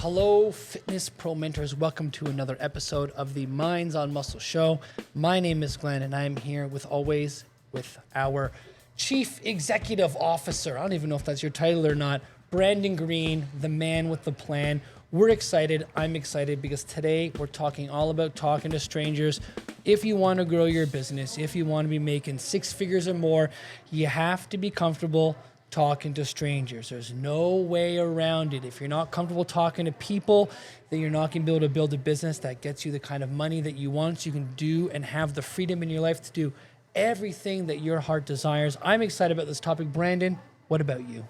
Hello, fitness pro mentors. Welcome to another episode of the Minds on Muscle show. My name is Glenn, and I'm here with our Chief Executive Officer. I don't even know if that's your title or not. Brandon Green, the man with the plan. We're excited. I'm excited because today we're talking all about talking to strangers. If you want to grow your business, if you want to be making six figures or more, you have to be comfortable talking to strangers. There's no way around it. If you're not comfortable talking to people, then you're not going to be able to build a business that gets you the kind of money that you want, so you can do and have the freedom in your life to do everything that your heart desires. I'm excited about this topic. Brandon, what about you?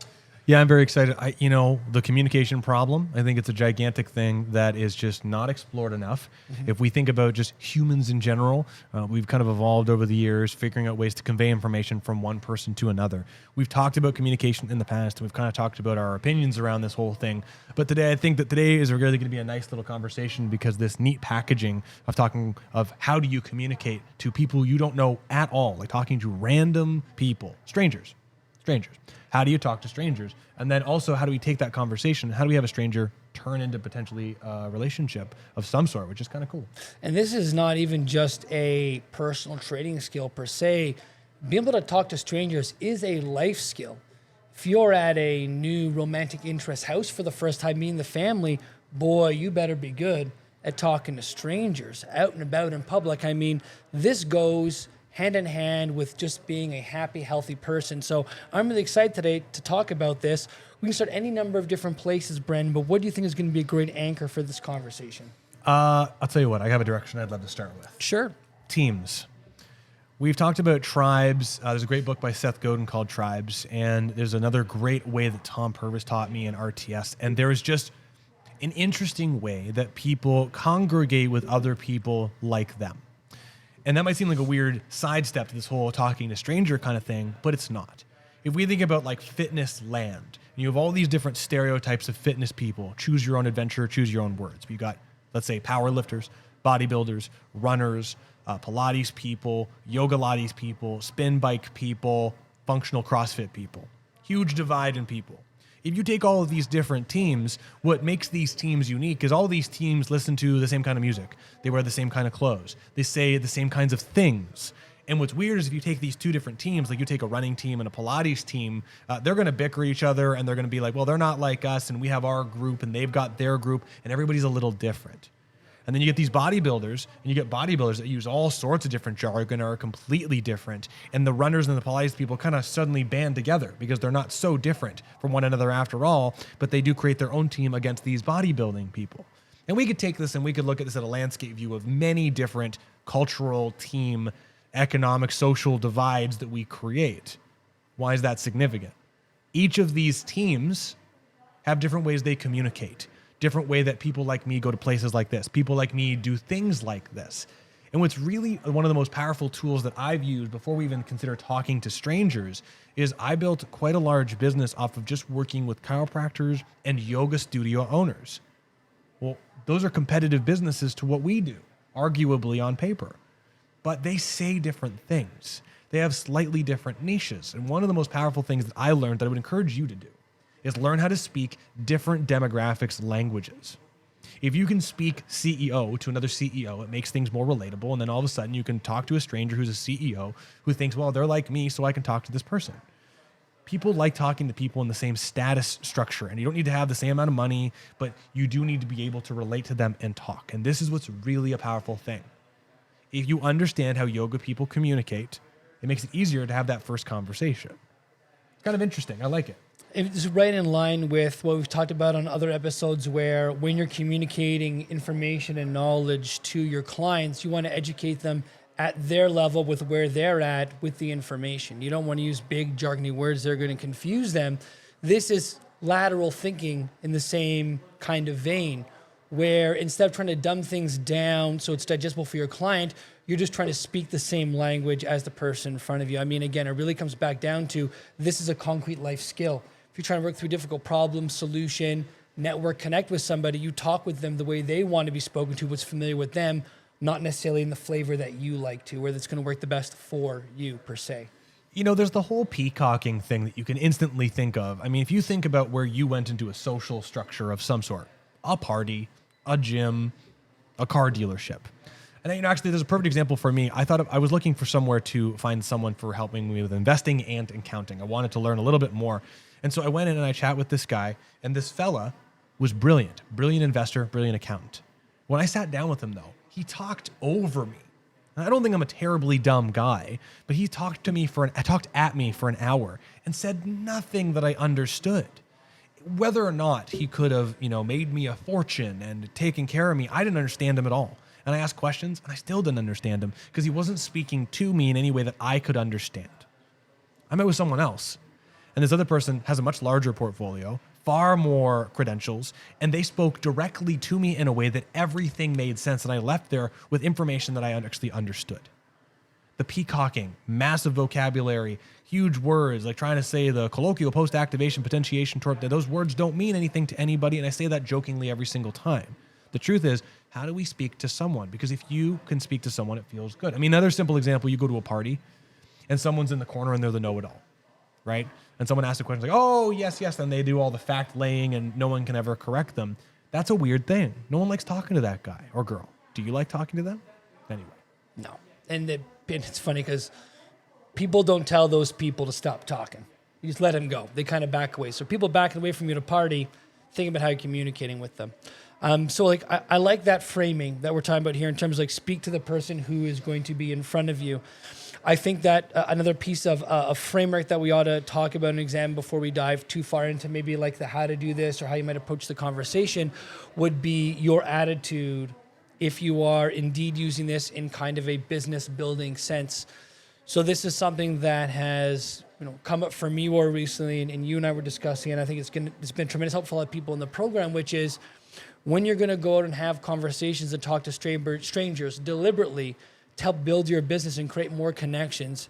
Yeah, I'm very excited. The communication problem, I think it's a gigantic thing that is just not explored enough. Mm-hmm. If we think about just humans in general, we've kind of evolved over the years, figuring out ways to convey information from one person to another. We've talked about communication in the past, and we've kind of talked about our opinions around this whole thing. But today, I think that today is really going to be a nice little conversation, because this neat packaging of talking of how do you communicate to people you don't know at all, like talking to random people, strangers. How do you talk to strangers? And then also, how do we take that conversation? How do we have a stranger turn into potentially a relationship of some sort, which is kind of cool. And this is not even just a personal trading skill per se. Being able to talk to strangers is a life skill. If you're at a new romantic interest house for the first time, meeting the family, boy, you better be good at talking to strangers out and about in public. I mean, this goes hand in hand with just being a happy, healthy person. So I'm really excited today to talk about this. We can start any number of different places, Bren, but what do you think is going to be a great anchor for this conversation? I'll tell you what, I have a direction I'd love to start with. Sure. Teams. We've talked about tribes. There's a great book by Seth Godin called Tribes, and there's another great way that Tom Purvis taught me in RTS. And there is just an interesting way that people congregate with other people like them. And that might seem like a weird sidestep to this whole talking to stranger kind of thing, but it's not. If we think about like fitness land, you have all these different stereotypes of fitness people, choose your own adventure, choose your own words. You got, let's say, power lifters, bodybuilders, runners, Pilates people, yoga Lattes people, spin bike people, functional CrossFit people. Huge divide in people. If you take all of these different teams, what makes these teams unique is all these teams listen to the same kind of music. They wear the same kind of clothes. They say the same kinds of things. And what's weird is if you take these two different teams, like you take a running team and a Pilates team, they're going to bicker each other, and they're going to be like, well, they're not like us, and we have our group, and they've got their group, and everybody's a little different. And then you get these bodybuilders, and you get bodybuilders that use all sorts of different jargon, are completely different. And the runners and the Pilates people kind of suddenly band together because they're not so different from one another after all, but they do create their own team against these bodybuilding people. And we could take this and we could look at this at a landscape view of many different cultural, team, economic, social divides that we create. Why is that significant? Each of these teams have different ways they communicate. Different way that people like me go to places like this. People like me do things like this. And what's really one of the most powerful tools that I've used before we even consider talking to strangers is I built quite a large business off of just working with chiropractors and yoga studio owners. Well, those are competitive businesses to what we do, arguably on paper. But they say different things. They have slightly different niches. And one of the most powerful things that I learned that I would encourage you to do is learn how to speak different demographics languages. If you can speak CEO to another CEO, it makes things more relatable. And then all of a sudden you can talk to a stranger who's a CEO who thinks, well, they're like me, so I can talk to this person. People like talking to people in the same status structure, and you don't need to have the same amount of money, but you do need to be able to relate to them and talk. And this is what's really a powerful thing. If you understand how yoga people communicate, it makes it easier to have that first conversation. It's kind of interesting. I like it. It's right in line with what we've talked about on other episodes, where when you're communicating information and knowledge to your clients, you want to educate them at their level with where they're at with the information. You don't want to use big jargony words that are going to confuse them. This is lateral thinking in the same kind of vein, where instead of trying to dumb things down so it's digestible for your client, you're just trying to speak the same language as the person in front of you. I mean, again, it really comes back down to this is a concrete life skill. If you're trying to work through difficult problems, solution, network, connect with somebody, you talk with them the way they want to be spoken to, what's familiar with them, not necessarily in the flavor that you like to, where that's going to work the best for you per se. You know, there's the whole peacocking thing that you can instantly think of. I mean, if you think about where you went into a social structure of some sort, a party, a gym, a car dealership. And actually, there's a perfect example for me. I was looking for somewhere to find someone for helping me with investing and accounting. I wanted to learn a little bit more. And so I went in and I chat with this guy, and this fella was brilliant investor, brilliant accountant. When I sat down with him though, he talked over me. And I don't think I'm a terribly dumb guy, but he talked at me for an hour and said nothing that I understood. Whether or not he could have, made me a fortune and taken care of me, I didn't understand him at all. And I asked questions and I still didn't understand him because he wasn't speaking to me in any way that I could understand. I met with someone else, and this other person has a much larger portfolio, far more credentials, and they spoke directly to me in a way that everything made sense, and I left there with information that I actually understood. The peacocking, massive vocabulary, huge words, like trying to say the colloquial, post-activation, potentiation, torque, those words don't mean anything to anybody, and I say that jokingly every single time. The truth is, how do we speak to someone? Because if you can speak to someone, it feels good. I mean, another simple example, you go to a party, and someone's in the corner and they're the know-it-all, right? And someone asks a question like, oh, yes, and they do all the fact laying and no one can ever correct them. That's a weird thing. No one likes talking to that guy or girl. Do you like talking to them? Anyway. No. And it's funny because people don't tell those people to stop talking. You just let them go. They kind of back away. So people backing away from you at a party, think about how you're communicating with them. So I like that framing that we're talking about here in terms of like speak to the person who is going to be in front of you. I think that another piece of a framework that we ought to talk about and examine before we dive too far into maybe like the how to do this or how you might approach the conversation would be your attitude if you are indeed using this in kind of a business building sense. So this is something that has come up for me more recently, and you and I were discussing, and I think it's been tremendous help for a lot of people in the program, which is when you're going to go out and have conversations and talk to strangers deliberately to help build your business and create more connections,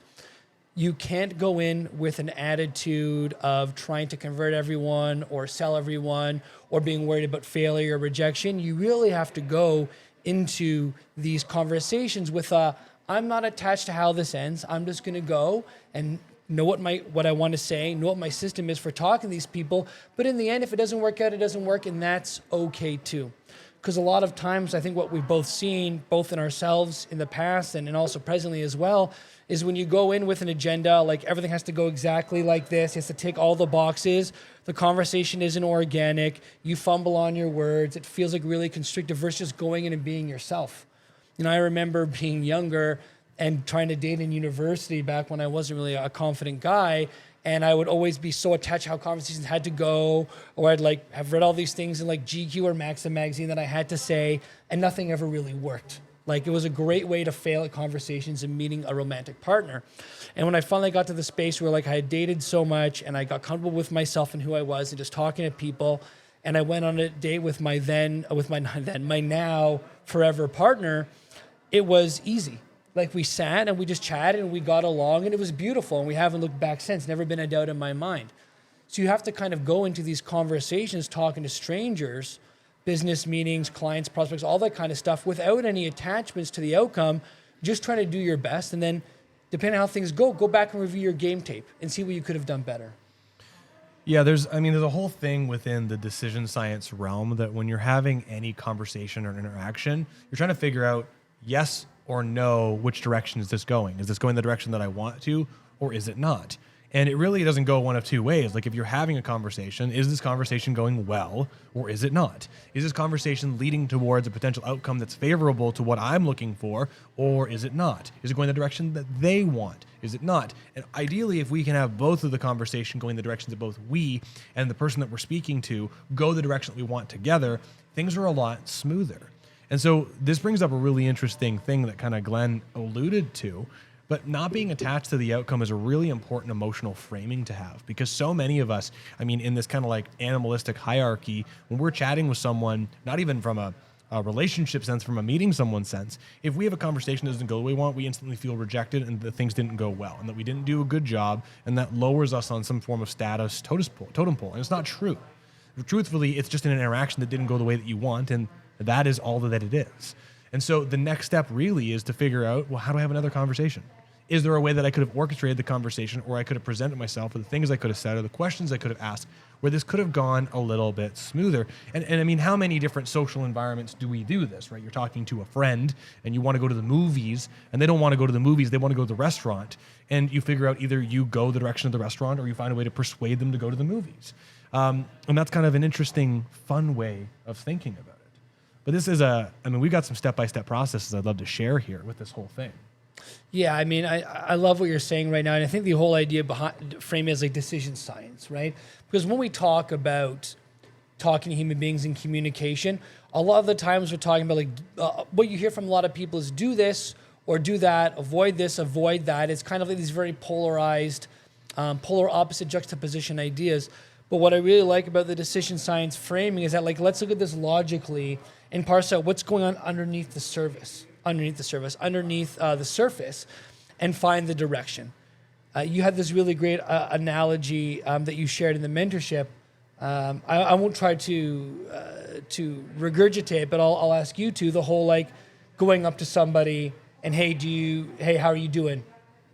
you can't go in with an attitude of trying to convert everyone or sell everyone or being worried about failure or rejection. You really have to go into these conversations with I'm not attached to how this ends. I'm just going to go and know what I want to say, know what my system is for talking to these people. But in the end, if it doesn't work out, it doesn't work, and that's okay too. Because a lot of times, I think what we've both seen, both in ourselves in the past and also presently as well, is when you go in with an agenda, like everything has to go exactly like this, it has to tick all the boxes, the conversation isn't organic, you fumble on your words, it feels like really constrictive versus going in and being yourself. I remember being younger and trying to date in university back when I wasn't really a confident guy, and I would always be so attached to how conversations had to go, or I'd have read all these things in GQ or Maxim magazine that I had to say, and nothing ever really worked. It was a great way to fail at conversations and meeting a romantic partner. And when I finally got to the space where I had dated so much and I got comfortable with myself and who I was and just talking to people, and I went on a date with my now forever partner, it was easy. We sat and we just chatted and we got along and it was beautiful, and we haven't looked back since. Never been a doubt in my mind. So you have to kind of go into these conversations talking to strangers, business meetings, clients, prospects, all that kind of stuff without any attachments to the outcome, just trying to do your best. And then depending on how things go back and review your game tape and see what you could have done better. Yeah, there's a whole thing within the decision science realm that when you're having any conversation or interaction, you're trying to figure out yes or no, which direction is this going? Is this going the direction that I want to, or is it not? And it really doesn't go one of two ways. If you're having a conversation, is this conversation going well, or is it not? Is this conversation leading towards a potential outcome that's favorable to what I'm looking for, or is it not? Is it going the direction that they want? Is it not? And ideally, if we can have both of the conversation going the direction that both we and the person that we're speaking to go the direction that we want together, things are a lot smoother. And so this brings up a really interesting thing that kind of Glenn alluded to, but not being attached to the outcome is a really important emotional framing to have, because so many of us, in this kind of animalistic hierarchy, when we're chatting with someone, not even from a relationship sense, from a meeting someone sense, if we have a conversation that doesn't go the way we want, we instantly feel rejected and that things didn't go well and that we didn't do a good job, and that lowers us on some form of status totem pole. And it's not true. Truthfully, it's just an interaction that didn't go the way that you want, and that is all that it is. And so the next step really is to figure out, well, how do I have another conversation? Is there a way that I could have orchestrated the conversation, or I could have presented myself, or the things I could have said, or the questions I could have asked where this could have gone a little bit smoother. And I mean, how many different social environments do we do this, right? You're talking to a friend and you want to go to the movies and they don't want to go to the movies. They want to go to the restaurant. And you figure out either you go the direction of the restaurant or you find a way to persuade them to go to the movies. And that's kind of an interesting, fun way of thinking about it. But this is we've got some step-by-step processes I'd love to share here with this whole thing. Yeah, I mean, I love what you're saying right now. And I think the whole idea behind frame is like decision science, right? Because when we talk about talking to human beings in communication, a lot of the times we're talking about like what you hear from a lot of people is do this or do that, avoid this, avoid that. It's kind of like these very polarized, polar opposite juxtaposition ideas. But what I really like about the decision science framing is that like, let's look at this logically and parse out what's going on underneath the surface, underneath the surface, and find the direction. You had this really great analogy that you shared in the mentorship. I won't try to regurgitate, but I'll ask you to. The whole like going up to somebody and hey, how are you doing?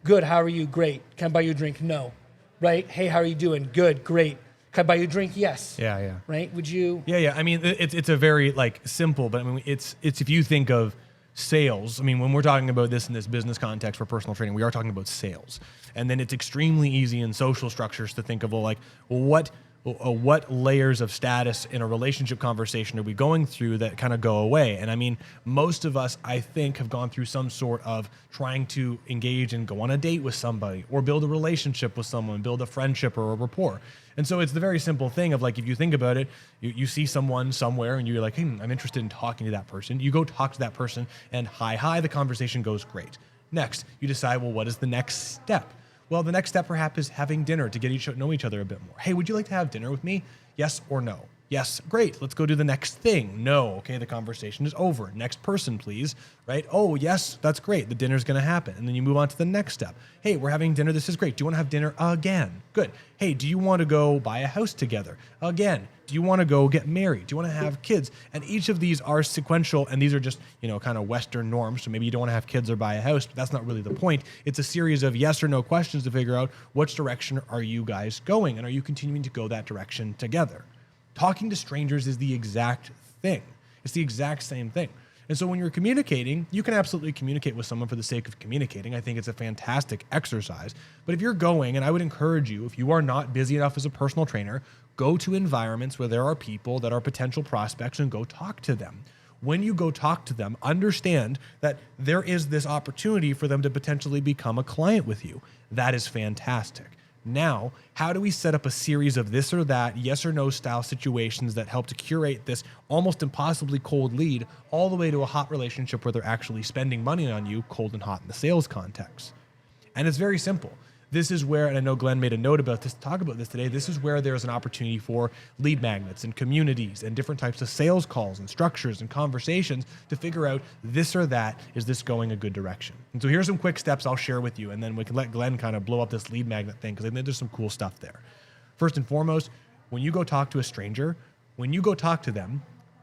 Good. How are you? Great. Can I buy you a drink? No. Right. Hey, how are you doing? Good. Great. Can I buy you a drink? Yes. Yeah. Right. Would you? Yeah. I mean, it's a very like simple, but I mean, it's if you think of sales. I mean, when we're talking about this in this business context for personal training, we are talking about sales. And then it's extremely easy in social structures to think of, what layers of status in a relationship conversation are we going through that kind of go away? And I mean, most of us, I think, have gone through some sort of trying to engage and go on a date with somebody or build a relationship with someone, build a friendship or a rapport. And so it's the very simple thing of like, if you think about it, you see someone somewhere and you're like, hey, I'm interested in talking to that person. You go talk to that person and hi, the conversation goes great. Next, you decide, well, what is the next step? Well, the next step perhaps is having dinner to get to know each other a bit more. Hey, would you like to have dinner with me? Yes or no? Yes, great. Let's go do the next thing. No. Okay, the conversation is over. Next person, please. Right? Oh, yes, that's great. The dinner's going to happen. And then you move on to the next step. Hey, we're having dinner. This is great. Do you want to have dinner again? Good. Hey, do you want to go buy a house together? Again. Do you want to go get married? Do you want to have kids? And each of these are sequential, and these are just, kind of Western norms. So maybe you don't want to have kids or buy a house, but that's not really the point. It's a series of yes or no questions to figure out which direction are you guys going, and are you continuing to go that direction together? Talking to strangers is the exact thing. It's the exact same thing. And so when you're communicating, you can absolutely communicate with someone for the sake of communicating. I think it's a fantastic exercise. But if you're going, and I would encourage you, if you are not busy enough as a personal trainer, go to environments where there are people that are potential prospects and go talk to them. When you go talk to them, understand that there is this opportunity for them to potentially become a client with you. That is fantastic. Now, how do we set up a series of this or that, yes or no style situations that help to curate this almost impossibly cold lead all the way to a hot relationship where they're actually spending money on you, cold and hot in the sales context? And it's very simple. This is where, and I know Glenn made a note about this, talk about this today, this is where there's an opportunity for lead magnets and communities and different types of sales calls and structures and conversations to figure out this or that, is this going a good direction? And so here's some quick steps I'll share with you, and then we can let Glenn kind of blow up this lead magnet thing, because I think there's some cool stuff there. First and foremost, when you go talk to a stranger, when you go talk to them,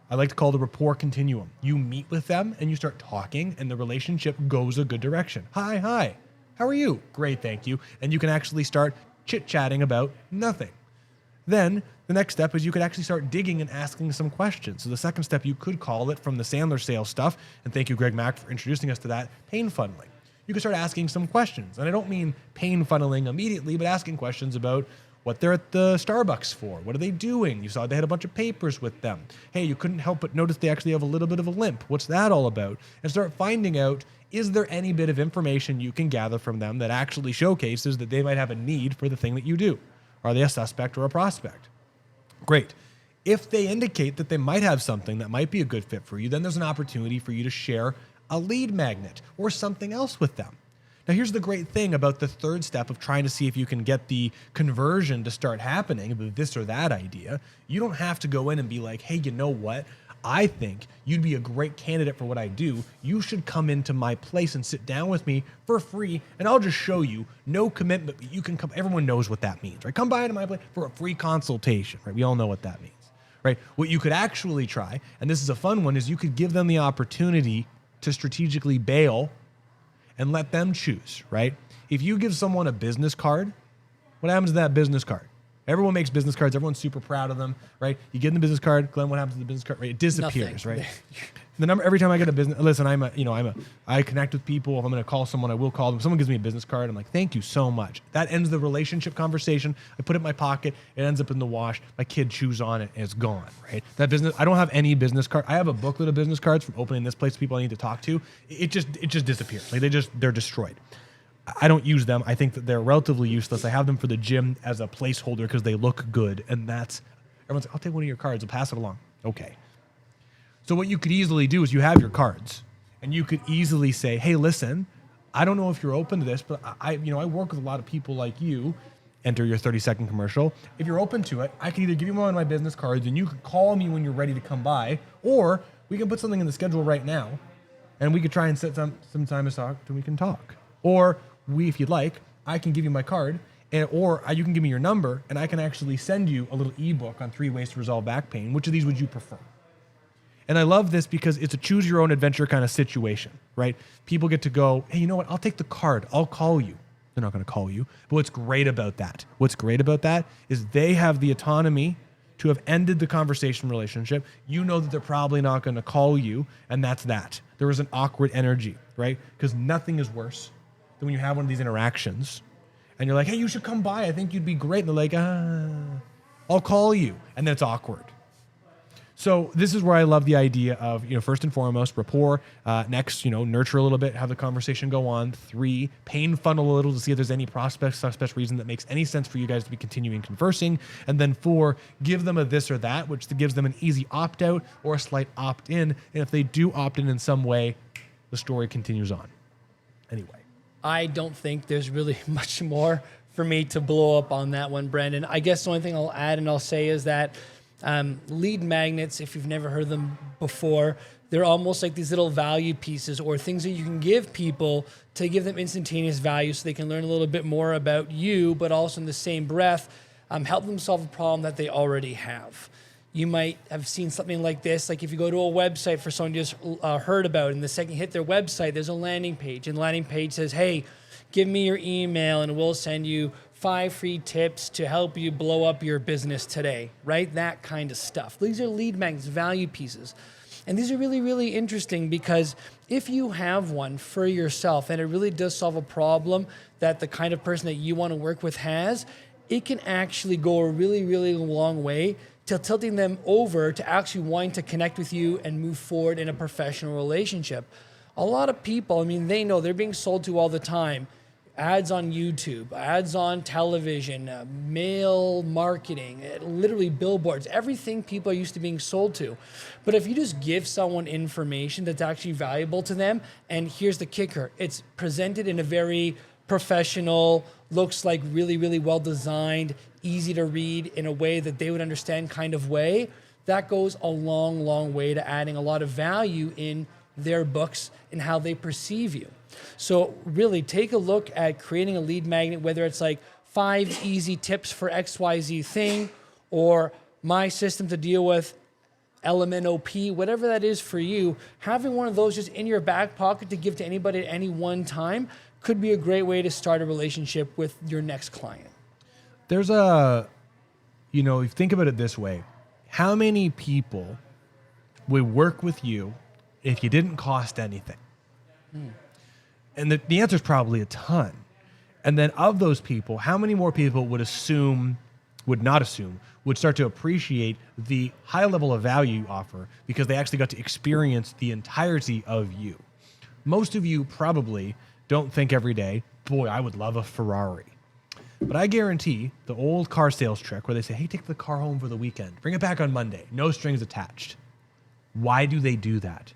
I like to call the rapport continuum. You meet with them and you start talking, and the relationship goes a good direction. Hi. How are you? Great, thank you. And you can actually start chit-chatting about nothing. Then the next step is you could actually start digging and asking some questions. So the second step, you could call it, from the Sandler sales stuff, and thank you, Greg Mack, for introducing us to that, pain funneling. You can start asking some questions. And I don't mean pain funneling immediately, but asking questions about what they're at the Starbucks for. What are they doing? You saw they had a bunch of papers with them. Hey, you couldn't help but notice they actually have a little bit of a limp. What's that all about? And start finding out, is there any bit of information you can gather from them that actually showcases that they might have a need for the thing that you do? Are they a suspect or a prospect? Great. If they indicate that they might have something that might be a good fit for you, then there's an opportunity for you to share a lead magnet or something else with them. Now, here's the great thing about the third step of trying to see if you can get the conversion to start happening with this or that idea. You don't have to go in and be like, hey, you know what? I think you'd be a great candidate for what I do. You should come into my place and sit down with me for free, and I'll just show you. No commitment, but you can come. Everyone knows what that means, right? Come by to my place for a free consultation, right? We all know what that means, right? What you could actually try, and this is a fun one, is you could give them the opportunity to strategically bail and let them choose, right? If you give someone a business card, what happens to that business card? Everyone makes business cards. Everyone's super proud of them, right? You give them the business card. Glenn, what happens to the business card? Right? It disappears, Nothing. right? The number every time I get a business. Listen, I connect with people. If I'm going to call someone, I will call them. Someone gives me a business card. I'm like, thank you so much. That ends the relationship conversation. I put it in my pocket. It ends up in the wash. My kid chews on it and it's gone, right? That business. I don't have any business card. I have a booklet of business cards from opening this place. People I need to talk to. It just disappears. Like they're destroyed. I don't use them. I think that they're relatively useless. I have them for the gym as a placeholder because they look good. And that's, everyone's like, I'll take one of your cards. I'll pass it along. Okay. So what you could easily do is you have your cards and you could easily say, hey, listen, I don't know if you're open to this, but I work with a lot of people like you. Enter your 30-second commercial. If you're open to it, I can either give you one of my business cards and you can call me when you're ready to come by, or we can put something in the schedule right now and we could try and set some time to talk and we can talk. Or if you'd like, I can give you my card, or you can give me your number, and I can actually send you a little ebook on 3 ways to resolve back pain. Which of these would you prefer? And I love this because it's a choose your own adventure kind of situation, right? People get to go, hey, you know what? I'll take the card. I'll call you. They're not going to call you. But what's great about that is they have the autonomy to have ended the conversation relationship. You know that they're probably not going to call you, and that's that. There is an awkward energy, right? Because nothing is worse than when you have one of these interactions and you're like, hey, you should come by. I think you'd be great. And they're like, I'll call you. And then it's awkward. So this is where I love the idea of, first and foremost, rapport. Next, nurture a little bit, have the conversation go on. 3, pain funnel a little to see if there's any prospect, suspect reason that makes any sense for you guys to be continuing conversing. And then 4, give them a this or that, which gives them an easy opt-out or a slight opt-in. And if they do opt in some way, the story continues on. Anyway. I don't think there's really much more for me to blow up on that one, Brandon. I guess the only thing I'll add and I'll say is that lead magnets, if you've never heard them before, they're almost like these little value pieces or things that you can give people to give them instantaneous value so they can learn a little bit more about you, but also in the same breath, help them solve a problem that they already have. You might have seen something like this, like if you go to a website for someone you just heard about, and the second you hit their website, there's a landing page, and the landing page says, hey, give me your email and we'll send you 5 free tips to help you blow up your business today, right? That kind of stuff. These are lead magnets, value pieces. And these are really, really interesting because if you have one for yourself and it really does solve a problem that the kind of person that you want to work with has, it can actually go a really, really long way to tilting them over to actually wanting to connect with you and move forward in a professional relationship. A lot of people, they know they're being sold to all the time. Ads on YouTube, ads on television, mail marketing, literally billboards, everything people are used to being sold to. But if you just give someone information that's actually valuable to them, and here's the kicker, it's presented in a very professional, looks like really, really well designed, easy to read in a way that they would understand kind of way, that goes a long, long way to adding a lot of value in their books and how they perceive you. So really take a look at creating a lead magnet, whether it's like 5 easy tips for XYZ thing or my system to deal with LMNOP, whatever that is for you. Having one of those just in your back pocket to give to anybody at any one time could be a great way to start a relationship with your next client. There's if you think about it this way, how many people would work with you if you didn't cost anything? And the answer is probably a ton. And then of those people, how many more people would start to appreciate the high level of value you offer because they actually got to experience the entirety of you? Most of you probably don't think every day, boy, I would love a Ferrari. But I guarantee the old car sales trick where they say, hey, take the car home for the weekend, bring it back on Monday, no strings attached. Why do they do that?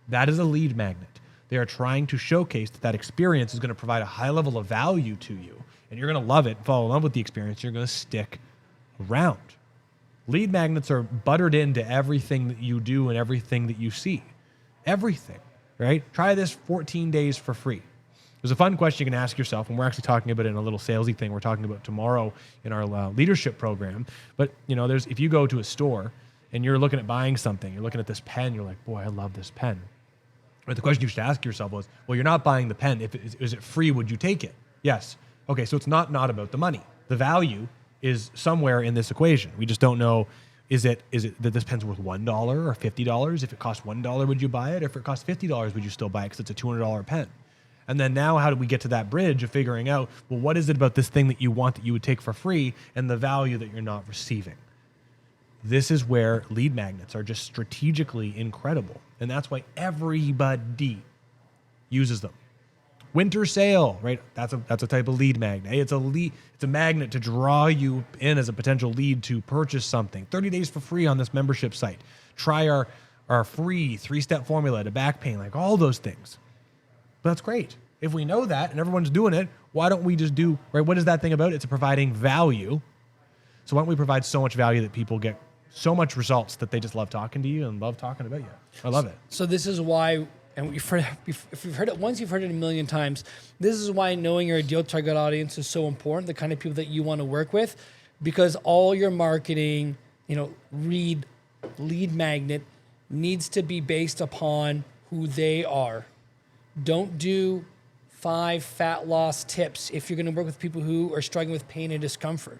That is a lead magnet. They are trying to showcase that experience is going to provide a high level of value to you, and you're going to love it, fall in love with the experience, you're going to stick around. Lead magnets are buttered into everything that you do and everything that you see. Everything, right? Try this 14 days for free. There's a fun question you can ask yourself, and we're actually talking about it in a little salesy thing we're talking about tomorrow in our leadership program. But if you go to a store and you're looking at buying something, you're looking at this pen, you're like, boy, I love this pen. But the question you should ask yourself was, well, you're not buying the pen. Is it free? Would you take it? Yes. Okay, so it's not about the money. The value is somewhere in this equation. We just don't know. Is it that this pen's worth $1 or $50? If it costs $1, would you buy it? If it costs $50, would you still buy it because it's a $200 pen? And then now how do we get to that bridge of figuring out, well, what is it about this thing that you want that you would take for free and the value that you're not receiving? This is where lead magnets are just strategically incredible. And that's why everybody uses them. Winter sale, right? That's a type of lead magnet. It's a magnet to draw you in as a potential lead to purchase something. 30 days for free on this membership site. Try our free 3-step formula to back pain, like all those things. But that's great. If we know that and everyone's doing it, why don't we just do, right? What is that thing about? It's providing value. So why don't we provide so much value that people get so much results that they just love talking to you and love talking about you? I love it. So this is why, and if you've heard it once, you've heard it a million times. This is why knowing your ideal target audience is so important, the kind of people that you want to work with, because all your marketing, lead magnet needs to be based upon who they are. Don't do 5 fat loss tips if you're going to work with people who are struggling with pain and discomfort.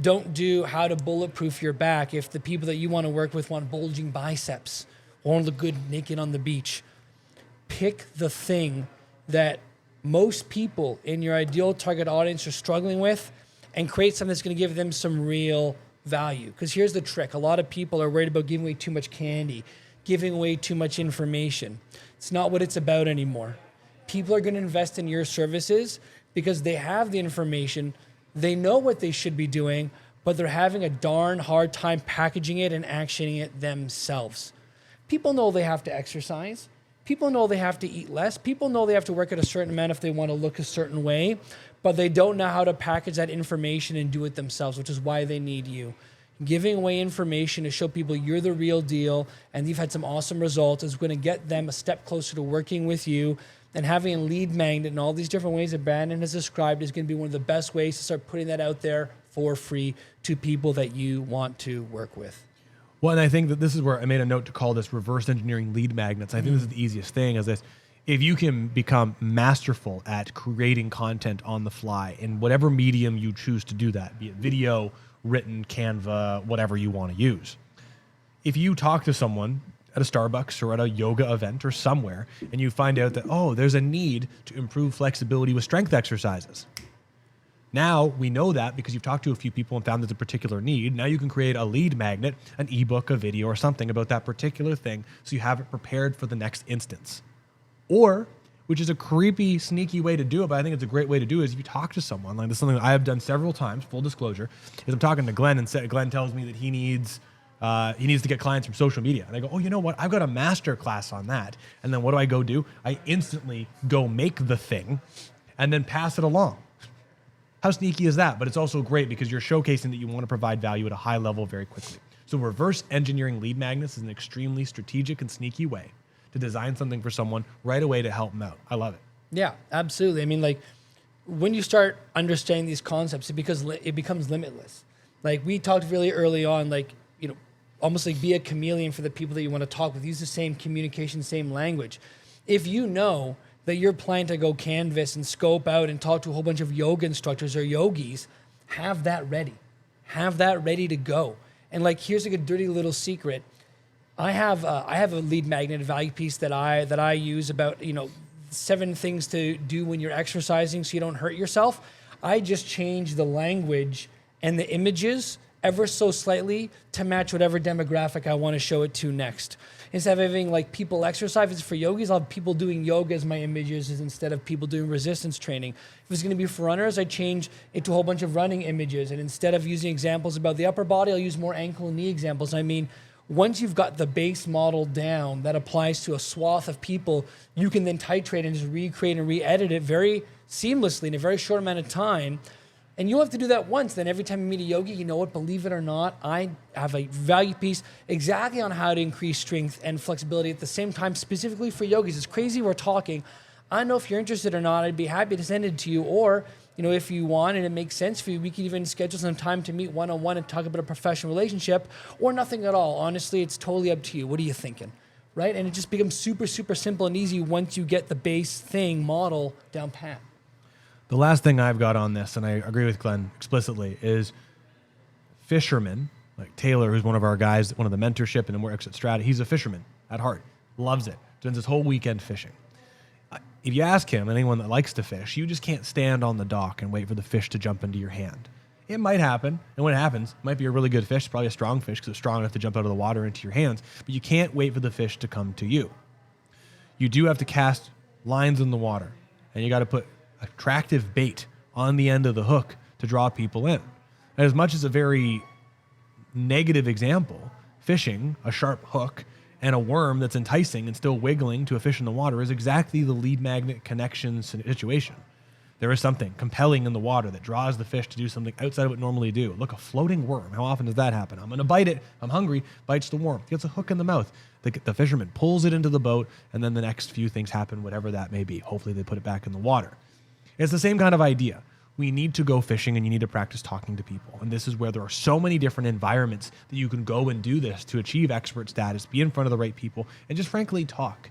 Don't do how to bulletproof your back if the people that you want to work with want bulging biceps or look good naked on the beach. Pick the thing that most people in your ideal target audience are struggling with and create something that's going to give them some real value. Because here's the trick. A lot of people are worried about giving away too much candy, giving away too much information. It's not what it's about anymore. People are going to invest in your services because they have the information, they know what they should be doing, but they're having a darn hard time packaging it and actioning it themselves. People know they have to exercise. People know they have to eat less. People know they have to work at a certain amount if they want to look a certain way, but they don't know how to package that information and do it themselves, which is why they need you. Giving away information to show people you're the real deal and you've had some awesome results is going to get them a step closer to working with you. And having a lead magnet in all these different ways that Brandon has described is going to be one of the best ways to start putting that out there for free to people that you want to work with. Well, and I think that this is where I made a note to call this reverse engineering lead magnets. I think this is the easiest thing is this. If you can become masterful at creating content on the fly in whatever medium you choose to do that, be it video, written, Canva, whatever you want to use. If you talk to someone at a Starbucks or at a yoga event or somewhere, and you find out that, oh, there's a need to improve flexibility with strength exercises. Now we know that because you've talked to a few people and found there's a particular need. Now you can create a lead magnet, an ebook, a video, or something about that particular thing so you have it prepared for the next instance. Or, which is a creepy, sneaky way to do it, but I think it's a great way to do it, is if you talk to someone, like this is something that I have done several times, full disclosure, is I'm talking to Glenn and Glenn tells me that he needs to get clients from social media. And I go, oh, you know what? I've got a master class on that. And then what do I go do? I instantly go make the thing and then pass it along. How sneaky is that? But it's also great because you're showcasing that you want to provide value at a high level very quickly. So reverse engineering lead magnets is an extremely strategic and sneaky way to design something for someone right away to help them out. I love it. Yeah, absolutely. I mean, like when you start understanding these concepts, it becomes limitless. Like we talked really early on, like, almost like be a chameleon for the people that you want to talk with. Use the same communication, same language. If you know that you're planning to go canvas and scope out and talk to a whole bunch of yoga instructors or yogis, have that ready. Have that ready to go. And like, here's like a dirty little secret. I have a lead magnet, a value piece that I use about 7 things to do when you're exercising so you don't hurt yourself. I just change the language and the images ever so slightly to match whatever demographic I want to show it to next. Instead of having like people exercise, if it's for yogis, I'll have people doing yoga as my images instead of people doing resistance training. If it's going to be for runners, I change it to a whole bunch of running images. And instead of using examples about the upper body, I'll use more ankle and knee examples. I mean, once you've got the base model down that applies to a swath of people, you can then titrate and just recreate and re-edit it very seamlessly in a very short amount of time. And you'll have to do that once. Then every time you meet a yogi, you know what, believe it or not, I have a value piece exactly on how to increase strength and flexibility at the same time, specifically for yogis. It's crazy we're talking. I don't know if you're interested or not. I'd be happy to send it to you. Or, if you want and it makes sense for you, we could even schedule some time to meet one-on-one and talk about a professional relationship or nothing at all. Honestly, it's totally up to you. What are you thinking? Right? And it just becomes super, super simple and easy once you get the base thing model down pat. The last thing I've got on this, and I agree with Glenn explicitly, is fishermen, like Taylor, who's one of our guys, one of the mentorship and works at Strata, he's a fisherman at heart, loves it, spends his whole weekend fishing. If you ask him, anyone that likes to fish, you just can't stand on the dock and wait for the fish to jump into your hand. It might happen, and when it happens, it might be a really good fish, probably a strong fish because it's strong enough to jump out of the water into your hands, but you can't wait for the fish to come to you. You do have to cast lines in the water, and you got to put attractive bait on the end of the hook to draw people in. And as much as a very negative example, fishing, a sharp hook, and a worm that's enticing and still wiggling to a fish in the water is exactly the lead magnet connection situation. There is something compelling in the water that draws the fish to do something outside of what it normally do. Look, a floating worm. How often does that happen? I'm going to bite it. I'm hungry. Bites the worm. Gets a hook in the mouth. The fisherman pulls it into the boat, and then the next few things happen, whatever that may be. Hopefully they put it back in the water. It's the same kind of idea. We need to go fishing, and you need to practice talking to people. And this is where there are so many different environments that you can go and do this to achieve expert status, be in front of the right people, and just frankly talk.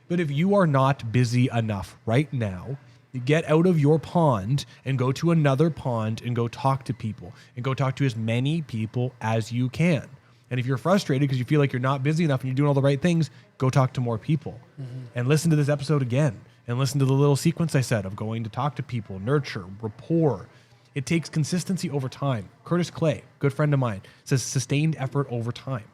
But if you are not busy enough right now, get out of your pond and go to another pond and go talk to people and go talk to as many people as you can. And if you're frustrated because you feel like you're not busy enough and you're doing all the right things, go talk to more people and listen to this episode again and listen to the little sequence I said of going to talk to people, nurture, rapport. It takes consistency over time. Curtis Clay, good friend of mine, says sustained effort over time.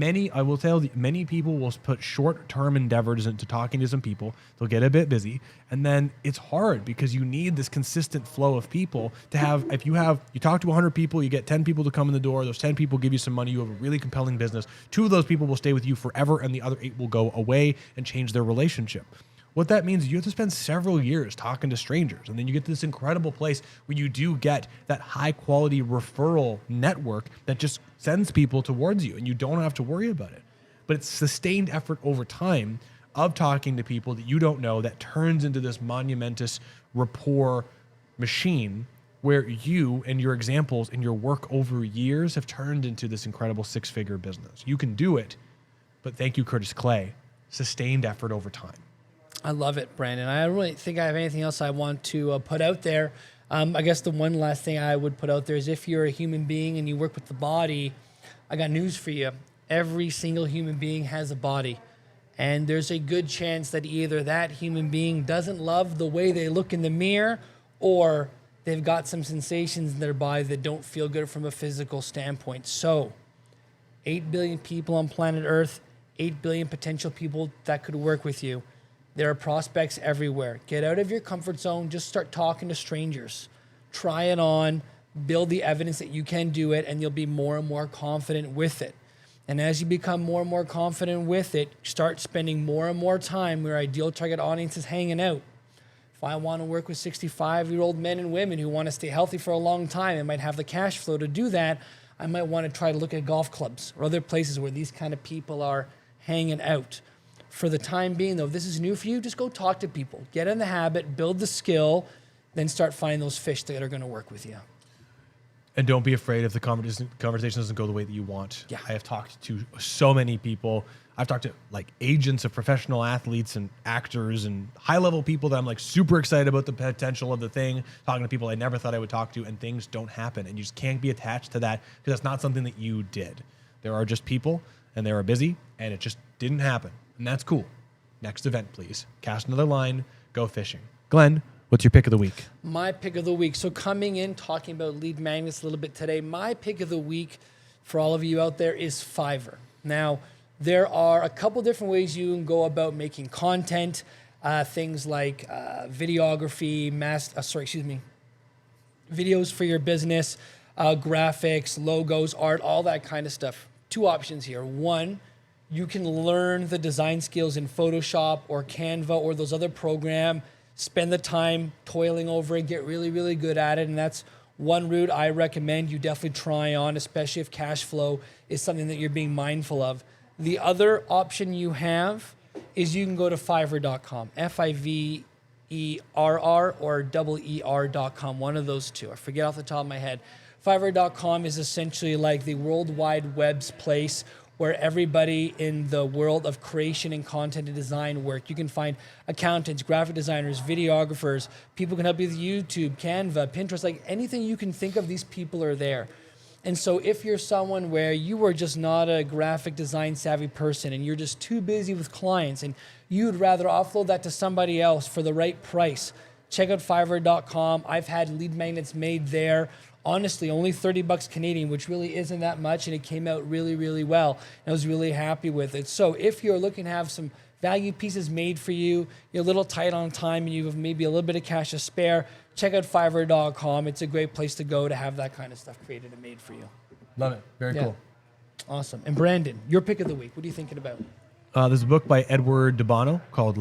I will tell you, many people will put short-term endeavors into talking to some people. They'll get a bit busy, and then it's hard because you need this consistent flow of people to have. If you talk to 100 people, you get 10 people to come in the door. Those 10 people give you some money. You have a really compelling business. 2 of those people will stay with you forever, and the other 8 will go away and change their relationship. What that means is you have to spend several years talking to strangers, and then you get to this incredible place where you do get that high-quality referral network that just sends people towards you, and you don't have to worry about it. But it's sustained effort over time of talking to people that you don't know that turns into this monumentous rapport machine where you and your examples and your work over years have turned into this incredible 6-figure business. You can do it, but thank you, Curtis Clay, sustained effort over time. I love it, Brandon. I don't really think I have anything else I want to put out there. I guess the one last thing I would put out there is if you're a human being and you work with the body, I got news for you. Every single human being has a body. And there's a good chance that either that human being doesn't love the way they look in the mirror, or they've got some sensations in their body that don't feel good from a physical standpoint. So 8 billion people on planet Earth, 8 billion potential people that could work with you. There are prospects everywhere. Get out of your comfort zone. Just start talking to strangers. Try it on. Build the evidence that you can do it, and you'll be more and more confident with it. And as you become more and more confident with it, start spending more and more time where ideal target audience is hanging out. If I want to work with 65-year-old men and women who want to stay healthy for a long time and might have the cash flow to do that, I might want to try to look at golf clubs or other places where these kind of people are hanging out. For the time being, though, if this is new for you, just go talk to people. Get in the habit, build the skill, then start finding those fish that are going to work with you. And don't be afraid if the conversation doesn't go the way that you want. Yeah. I have talked to so many people. I've talked to like agents of professional athletes and actors and high-level people that I'm like super excited about the potential of the thing, talking to people I never thought I would talk to, and things don't happen. And you just can't be attached to that because that's not something that you did. There are just people, and they are busy, and it just didn't happen. And that's cool. Next event, please. Cast another line, go fishing. Glenn, what's your pick of the week? My pick of the week. So coming in, talking about lead magnets a little bit today, my pick of the week for all of you out there is Fiverr. Now, there are a couple different ways you can go about making content, things like videography, videos for your business, graphics, logos, art, all that kind of stuff. 2 options here. 1, you can learn the design skills in Photoshop or Canva or those other programs, spend the time toiling over it, get really, really good at it. And that's one route I recommend you definitely try on, especially if cash flow is something that you're being mindful of. The other option you have is you can go to Fiverr.com, Fiverr or EER.com, one of those 2. I forget off the top of my head. Fiverr.com is essentially like the World Wide Web's place where everybody in the world of creation and content and design work. You can find accountants, graphic designers, videographers, people can help you with YouTube, Canva, Pinterest, like anything you can think of, these people are there. And so if you're someone where you are just not a graphic design savvy person and you're just too busy with clients and you'd rather offload that to somebody else for the right price, check out Fiverr.com. I've had lead magnets made there. Honestly, only 30 bucks Canadian, which really isn't that much, and it came out really, really well. And I was really happy with it. So if you're looking to have some value pieces made for you, you're a little tight on time, and you have maybe a little bit of cash to spare, check out Fiverr.com. It's a great place to go to have that kind of stuff created and made for you. Love it. Very cool. Awesome. And Brandon, your pick of the week. What are you thinking about? There's a book by Edward DeBono called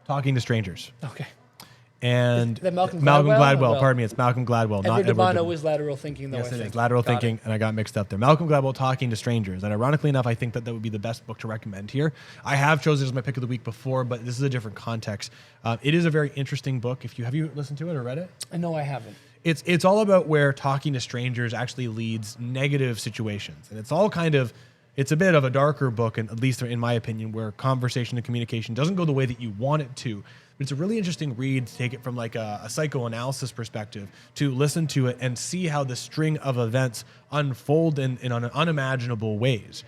Talking to Strangers. Okay. And Is that Malcolm Gladwell. Gladwell? Pardon me, it's Malcolm Gladwell, not Edward Edward DeBono is lateral thinking, though. Yes, I it think. is. Lateral Got thinking, and I got mixed up there. Malcolm Gladwell, Talking to Strangers. And ironically enough, I think that would be the best book to recommend here. I have chosen it as my pick of the week before, but this is a different context. It is a very interesting book. Have you listened to it or read it? No, I haven't. It's all about where talking to strangers actually leads negative situations. And it's a bit of a darker book, and at least in my opinion, where conversation and communication doesn't go the way that you want it to. But it's a really interesting read to take it from like a psychoanalysis perspective, to listen to it and see how the string of events unfold in unimaginable ways.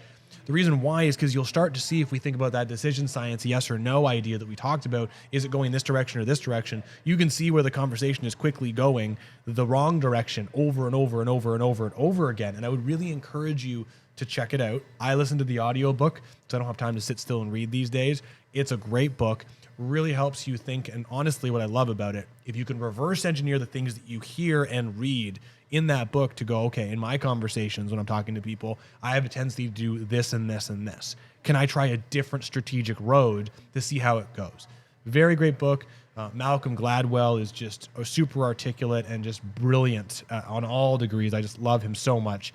The reason why is because you'll start to see, if we think about that decision science, yes or no idea that we talked about, is it going this direction or this direction? You can see where the conversation is quickly going the wrong direction over and over and over and over and over again. And I would really encourage you to check it out. I listened to the audiobook because I don't have time to sit still and read these days. It's a great book. Really helps you think. And honestly, what I love about it, if you can reverse engineer the things that you hear and read in that book to go, okay, in my conversations when I'm talking to people, I have a tendency to do this and this and this. Can I try a different strategic road to see how it goes? Very great book. Malcolm Gladwell is just super articulate and just brilliant on all degrees. I just love him so much.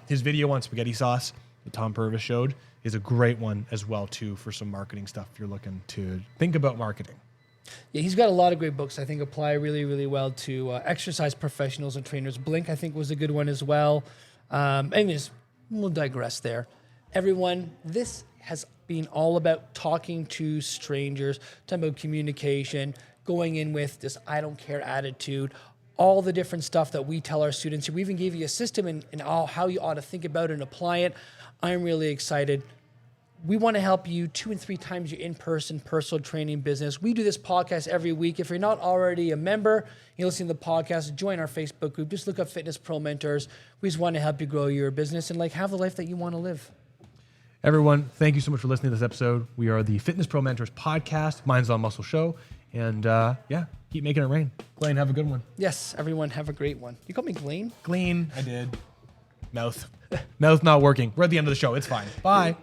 His video on spaghetti sauce that Tom Purvis showed is a great one as well, too, for some marketing stuff if you're looking to think about marketing. Yeah, he's got a lot of great books I think apply really, really well to exercise professionals and trainers. Blink, I think, was a good one as well. Anyways, we'll digress there. Everyone, this has been all about talking to strangers, talking about communication, going in with this I don't care attitude, all the different stuff that we tell our students. We even gave you a system and how you ought to think about it and apply it. I'm really excited. We want to help you 2 and 3 times your in-person personal training business. We do this podcast every week. If you're not already a member, you're listening to the podcast, join our Facebook group. Just look up Fitness Pro Mentors. We just want to help you grow your business and have the life that you want to live. Everyone, thank you so much for listening to this episode. We are the Fitness Pro Mentors podcast, Minds on Muscle show. And keep making it rain. Glenn, have a good one. Yes, everyone, have a great one. You called me Glenn? Glenn, I did. Mouth not working. We're at the end of the show. It's fine. Bye.